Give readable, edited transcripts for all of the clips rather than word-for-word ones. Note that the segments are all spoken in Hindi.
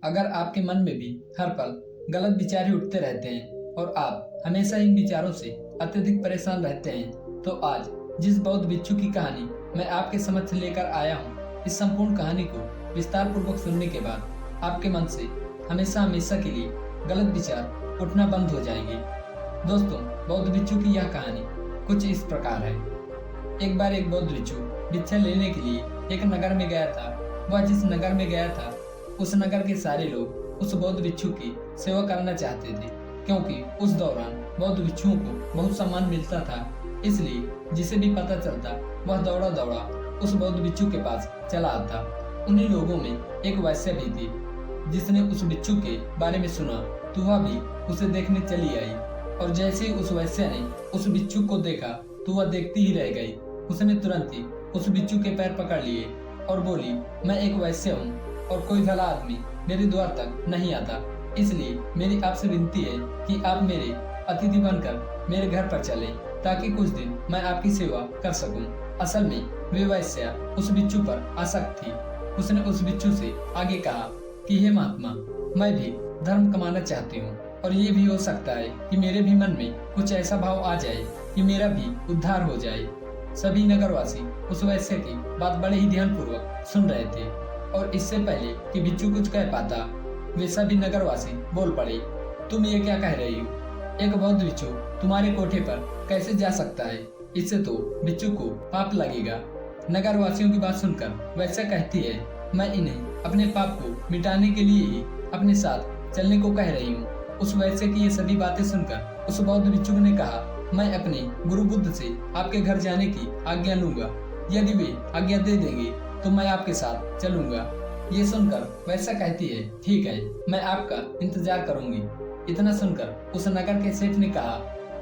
अगर आपके मन में भी हर पल गलत विचार ही उठते रहते हैं और आप हमेशा इन विचारों से अत्यधिक परेशान रहते हैं, तो आज जिस बौद्ध भिक्षु की कहानी मैं आपके समक्ष लेकर आया हूँ, इस संपूर्ण कहानी को विस्तार पूर्वक सुनने के बाद आपके मन से हमेशा हमेशा के लिए गलत विचार उठना बंद हो जाएंगे। दोस्तों, बौद्ध भिक्षु की यह कहानी कुछ इस प्रकार है। एक बार एक बौद्ध भिक्षु भिक्षा लेने के लिए एक नगर में गया था। वह जिस नगर में गया था, उस नगर के सारे लोग उस बौद्ध भिक्षु की सेवा करना चाहते थे, क्योंकि उस दौरान बौद्ध भिक्षुओं को बहुत सम्मान मिलता था। इसलिए जिसे भी पता चलता, वह दौड़ा दौड़ा उस बौद्ध भिक्षु के पास चला आता। उन्हीं लोगों में एक वैश्य भी थी, जिसने उस भिक्षु के बारे में सुना तो वह भी उसे देखने चली आई। और जैसे ही उस वैश्य ने उस भिक्षु को देखा तो वह देखती ही रह गई। उसने तुरंत ही उस भिक्षु के पैर पकड़ लिए और बोली, मैं एक वैश्य हूँ और कोई भला आदमी मेरे द्वार तक नहीं आता, इसलिए मेरी आपसे विनती है कि आप मेरे अतिथि बनकर मेरे घर पर चलें, ताकि कुछ दिन मैं आपकी सेवा कर सकूं। असल में वे वैश्या उस भिक्षु पर आसक्त थी। उसने उस भिक्षु से आगे कहा कि हे महात्मा, मैं भी धर्म कमाना चाहती हूँ और ये भी हो सकता है कि मेरे भी मन में कुछ ऐसा भाव आ जाए कि मेरा भी उद्धार हो जाए। सभी नगरवासी उस वैश्य की बात बड़े ही ध्यानपूर्वक सुन रहे थे और इससे पहले कि भिक्षु कुछ कह पाता, वे सभी नगरवासी बोल पड़े, तुम ये क्या कह रही हो? एक बौद्ध भिक्षु तुम्हारे कोठे पर कैसे जा सकता है? इससे तो भिक्षु को पाप लगेगा। नगरवासियों की बात सुनकर वैश्या कहती है, मैं इन्हें अपने पाप को मिटाने के लिए ही अपने साथ चलने को कह रही हूँ। उस वैश्य की ये सभी बातें सुनकर उस बौद्ध भिक्षु ने कहा, मैं अपने गुरु बुद्ध से आपके घर जाने की आज्ञा लूंगा। यदि वे आज्ञा दे देंगे तो मैं आपके साथ चलूंगा। ये सुनकर वैश्या कहती है, ठीक है, मैं आपका इंतजार करूंगी। इतना सुनकर उस नगर के सेठ ने कहा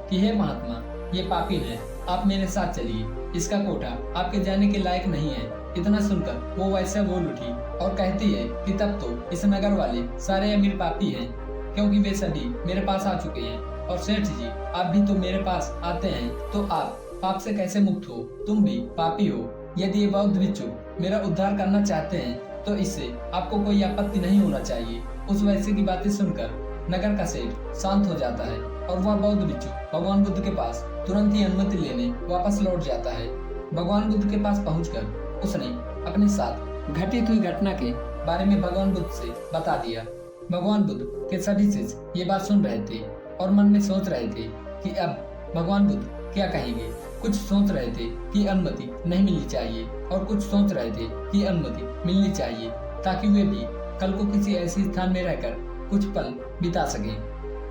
कि हे महात्मा, ये पापी है, आप मेरे साथ चलिए, इसका कोठा आपके जाने के लायक नहीं है। इतना सुनकर वो वैश्या बोल उठी और कहती है कि तब तो इस नगर वाले सारे अमीर पापी हैं, क्योंकि वे सभी मेरे पास आ चुके हैं। और सेठ जी, आप भी तो मेरे पास आते हैं, तो आप पाप से कैसे मुक्त हो? तुम भी पापी हो। यदि ये बौद्ध भिक्षु मेरा उद्धार करना चाहते हैं तो इससे आपको कोई आपत्ति नहीं होना चाहिए। उस वैश्य की बातें सुनकर नगर का सेठ शांत हो जाता है और वह बौद्ध भिक्षु भगवान बुद्ध के पास तुरंत ही अनुमति लेने वापस लौट जाता है। भगवान बुद्ध के पास पहुंचकर उसने अपने साथ घटित हुई घटना के बारे में भगवान बुद्ध से बता दिया। भगवान बुद्ध के सभी शिष्य ये बात सुन रहे थे और मन में सोच रहे थे कि अब भगवान बुद्ध क्या कहेंगे। कुछ सोच रहे थे कि अनुमति नहीं मिलनी चाहिए और कुछ सोच रहे थे कि अनुमति मिलनी चाहिए, ताकि वे भी कल को किसी ऐसे स्थान में रहकर कुछ पल बिता सके।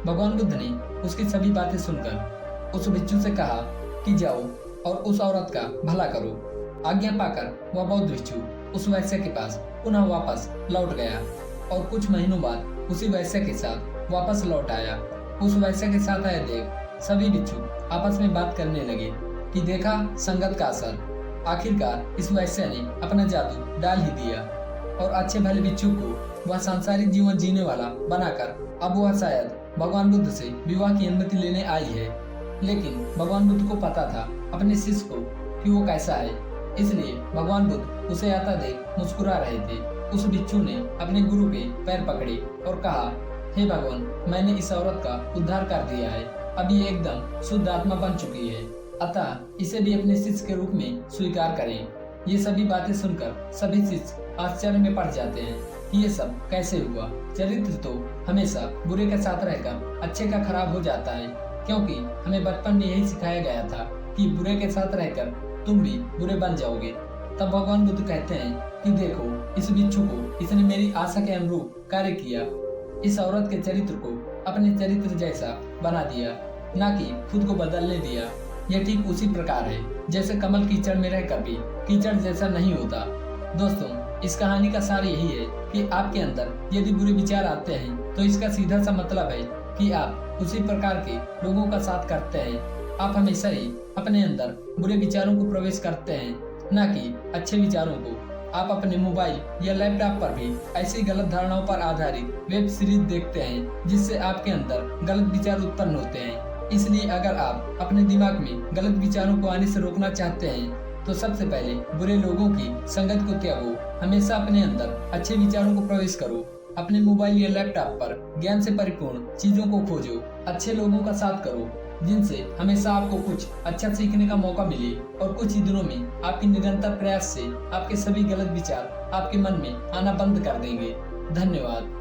भगवान बुद्ध ने उसकी सभी बातें सुनकर उस भिक्षु से कहा कि जाओ और उस औरत का भला करो। आज्ञा पाकर वह बौद्ध भिक्षु उस वैश्य के पास पुनः वापस लौट गया और कुछ महीनों बाद उसी वैश्य के साथ वापस लौट आया। उस वैश्य के साथ आए देख सभी भिक्षु आपस में बात करने लगे कि देखा संगत का असर। आखिरकार इस वैश्य ने अपना जादू डाल ही दिया और अच्छे भले भिक्षु को वह सांसारिक जीवन जीने वाला बनाकर अब वह शायद भगवान बुद्ध से विवाह की अनुमति लेने आई है। लेकिन भगवान बुद्ध को पता था अपने शिष्य को कि वो कैसा है, इसलिए भगवान बुद्ध उसे आता देख मुस्कुरा रहे थे। उस भिक्षु ने अपने गुरु के पैर पकड़े और कहा, हे भगवान, मैंने इस औरत का उद्धार कर दिया है। अब ये एकदम शुद्ध आत्मा बन चुकी है, अतः इसे भी अपने शिष्य के रूप में स्वीकार करें। ये सभी बातें सुनकर सभी शिष्य आश्चर्य में पड़ जाते हैं कि ये सब कैसे हुआ। चरित्र तो हमेशा बुरे के साथ रहकर अच्छे का खराब हो जाता है, क्योंकि हमें बचपन में यही सिखाया गया था कि बुरे के साथ रहकर तुम भी बुरे बन जाओगे। तब भगवान बुद्ध कहते हैं कि देखो, इस भिक्षु को इसने मेरी आशा के अनुरूप कार्य किया। इस औरत के चरित्र को अपने चरित्र जैसा बना दिया, ना कि खुद को बदलने दिया। यह ठीक उसी प्रकार है जैसे कमल कीचड़ में रहकर भी कीचड़ जैसा नहीं होता। दोस्तों, इस कहानी का सार यही है कि आपके अंदर यदि बुरे विचार आते हैं तो इसका सीधा सा मतलब है कि आप उसी प्रकार के लोगों का साथ करते हैं। आप हमेशा ही अपने अंदर बुरे विचारों को प्रवेश करते हैं, ना कि अच्छे विचारों को। आप अपने मोबाइल या लैपटॉप पर भी ऐसी गलत धारणाओं पर आधारित वेब सीरीज देखते हैं, जिससे आपके अंदर गलत विचार उत्पन्न होते हैं। इसलिए अगर आप अपने दिमाग में गलत विचारों को आने से रोकना चाहते हैं तो सबसे पहले बुरे लोगों की संगत को त्यागो। हमेशा अपने अंदर अच्छे विचारों को प्रवेश करो अपने मोबाइल या लैपटॉप पर ज्ञान से परिपूर्ण चीजों को खोजो, अच्छे लोगों का साथ करो जिनसे हमेशा आपको कुछ अच्छा सीखने का मौका मिले, और कुछ ही दिनों में आपकी निरंतर प्रयास से आपके सभी गलत विचार आपके मन में आना बंद कर देंगे। धन्यवाद।